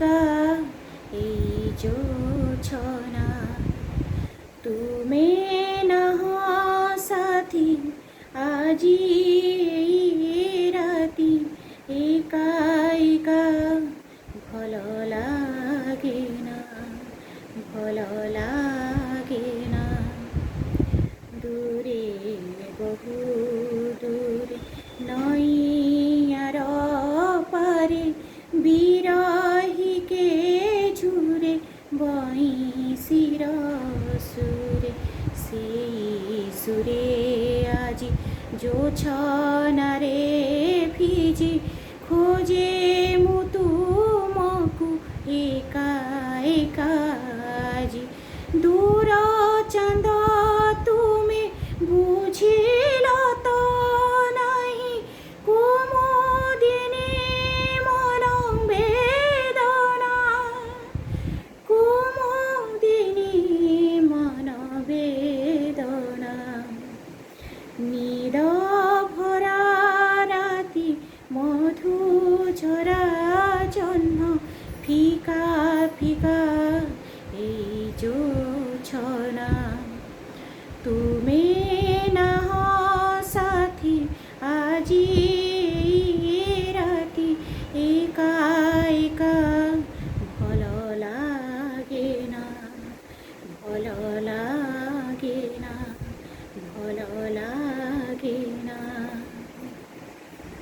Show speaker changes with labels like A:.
A: একা এই জোছনা। তুমি না সাথী আজি রাতি একা একা ভাল লাগে না, ভাল লাগে না। দূরে বহু দূরে নইয়ার পারে বিরহিকে ঝুরে বইশির সুরে, সেই সুরে আজি জোছনারে ভিজে খোঁজে মু তুমকু একা একা আজি। দূর চাঁদ তুমি বুঝিল তো নাহি কুমুদিনী মন বেদনা, কুমুদিনী মন বেদনা। নিদ ভরা রাতি মধু ঝরা জহ্ন ফিকা ফিকা এই